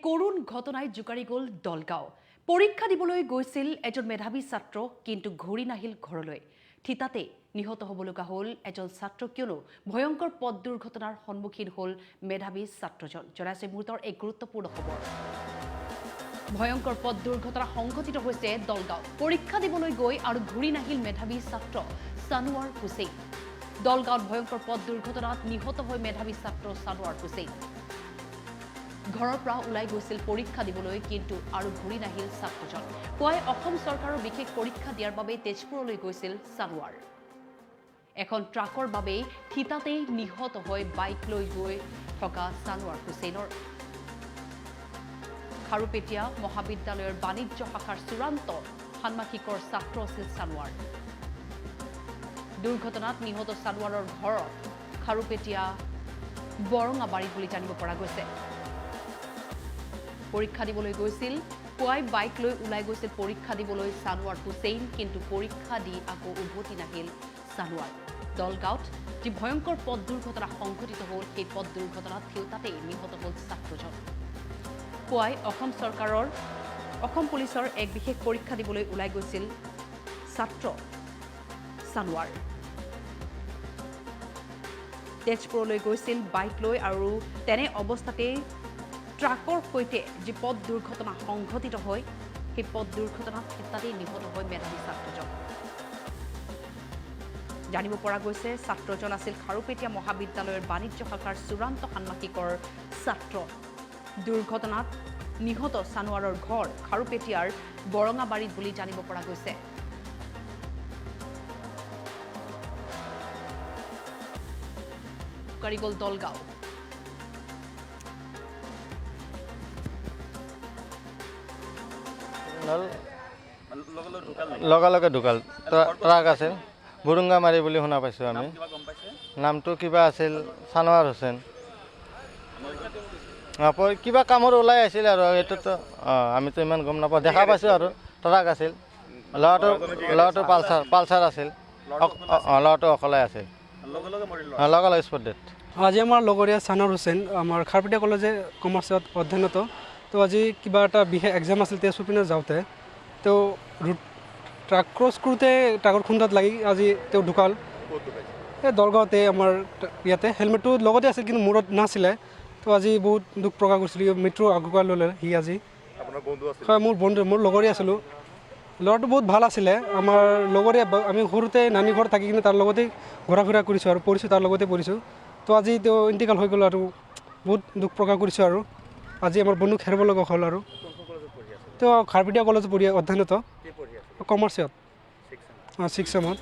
কৰুণ ঘটনায় জোকাৰি গ'ল দলগাঁও। পৰীক্ষা দিবলৈ গৈছিল এজন মেধাৱী ছাত্ৰ, কিন্তু ঘূৰি নাহিল ঘৰলৈ। থিতাতে নিহত হ'বলগা হ'ল এজন ছাত্ৰ, কিয়নো ভয়ংকৰ পথ দুৰ্ঘটনাৰ সন্মুখীন হ'ল মেধাৱী ছাত্ৰজন। জনাইছে মুহূৰ্তৰ এক গুৰুত্বপূৰ্ণ খবৰ। ভয়ংকৰ পথ দুৰ্ঘটনা সংঘটিত হৈছে দলগাঁও। পৰীক্ষা দিবলৈ গৈ আৰু ঘূৰি নাহিল মেধাৱী ছাত্ৰ সানোৱাৰ হুছেইন। দলগাঁৱত ভয়ংকৰ পথ দুৰ্ঘটনাত নিহত হৈ মেধাৱী ছাত্ৰ সানোৱাৰ হুছেইন। ঘৰৰ পৰা ওলাই গৈছিল পৰীক্ষা দিবলৈ, কিন্তু আৰু ঘূৰি নাহিল ছাত্ৰজন। পুৱাই অসম চৰকাৰৰ বিশেষ পৰীক্ষা দিয়াৰ বাবে তেজপুৰলৈ গৈছিল সানোৱাৰ। এখন ট্ৰাকৰ বাবেই থিতাতেই নিহত হৈ বাইক লৈ গৈ থকা সানোৱাৰ হুছেইনৰ। খাৰুপেটীয়া মহাবিদ্যালয়ৰ বাণিজ্য শাখাৰ চূড়ান্ত ষান্মাসিকৰ ছাত্ৰ আছিল সানোৱাৰ। দুৰ্ঘটনাত নিহত সানোৱাৰৰ ঘৰত খাৰুপেটীয়া বৰঙাবাৰীত বুলি জানিব পৰা গৈছে। পৰীক্ষা দিবলৈ গৈছিল, পুৱাই বাইক লৈ ওলাই গৈছিল পৰীক্ষা দিবলৈ সানোৱাৰ হুছেইন, কিন্তু পৰীক্ষা দি আকৌ উভতি নাহিল সানোৱাৰ। দলগাঁৱত যি ভয়ংকৰ পথ দুৰ্ঘটনা সংঘটিত হ'ল, সেই পথ দুৰ্ঘটনাত থিতাতেই নিহত হ'ল ছাত্ৰজন। পুৱাই অসম পুলিচৰ এক বিশেষ পৰীক্ষা দিবলৈ ওলাই গৈছিল ছাত্ৰ সানোৱাৰ। তেজপুৰলৈ গৈছিল বাইক লৈ, আৰু তেনে অৱস্থাতেই ট্ৰাকৰ সৈতে যি পথ দুৰ্ঘটনা সংঘটিত হয়, সেই পথ দুৰ্ঘটনাত থিতাতেই নিহত হয় মেধাৱী ছাত্ৰজন। জানিব পৰা গৈছে ছাত্ৰজন আছিল খাৰুপেটীয়া মহাবিদ্যালয়ৰ বাণিজ্য শাখাৰ চূড়ান্ত ষান্মাসিকৰ ছাত্ৰ। দুৰ্ঘটনাত নিহত সানোৱাৰৰ ঘৰ খাৰুপেটীয়াৰ বৰঙাবাৰীত বুলি জানিব পৰা গৈছে। কাৰিগল দলগাঁও। লগে ঢুকাল। ট্ৰাক আছিল বুৰুঙ্গামাৰী বুলি শুনা পাইছোঁ আমি। নামটো কিবা আছিল সানোৱাৰ হুছেইন। কিবা কামৰ ওলাই আছিল আৰু এইটোতো আমিতো ইমান গম নাপাওঁ। দেখা পাইছোঁ আৰু ট্ৰাক আছিল। ল'ৰাটো পালচাৰ আছিল। ল'ৰাটো অকলে আছিল। লগে স্পট ডেথ। আজি আমাৰ লগৰীয়া সানোৱাৰ হুছেইন আমাৰ খাৰুপেটীয়া কলেজে কমাৰ্চত অধ্যয়নৰত। তো আজি কিবা এটা বিশেষ এক্সাম আছিল, তেজপুৰ পিনে যাওঁতে তো ট্ৰাক ক্ৰছ কৰোঁতে ট্ৰাকৰ খুন্দাত লাগি আজি তেওঁ ঢুকাল। এই দলগাঁৱতে আমাৰ ইয়াতে হেলমেটটো লগতে আছিল, কিন্তু মূৰত নাছিলে। তো আজি বহুত দুখ প্ৰকাশ কৰিছিলোঁ। মৃত্যু আগুৱাই ল'লে সি আজি। হয়, মোৰ লগৰীয়া আছিলোঁ। ল'ৰাটো বহুত ভাল আছিলে। আমাৰ লগৰীয়া, আমি সৰুতে নানী ঘৰত থাকি কিনে তাৰ লগতেই ঘূৰা ফুৰা কৰিছোঁ আৰু পঢ়িছোঁ, তাৰ লগতে পঢ়িছোঁ। তো আজি তেওঁ ইণ্টিকাল হৈ গ'ল আৰু বহুত দুখ প্ৰকাশ কৰিছোঁ। আৰু আজি আমাৰ বন্ধুক হেৰাব লগা হ'ল। আৰু তেওঁ খাৰুপেটীয়া কলেজত পঢ়ি অধ্যয়নৰত কমাৰ্চত 6 চেমত।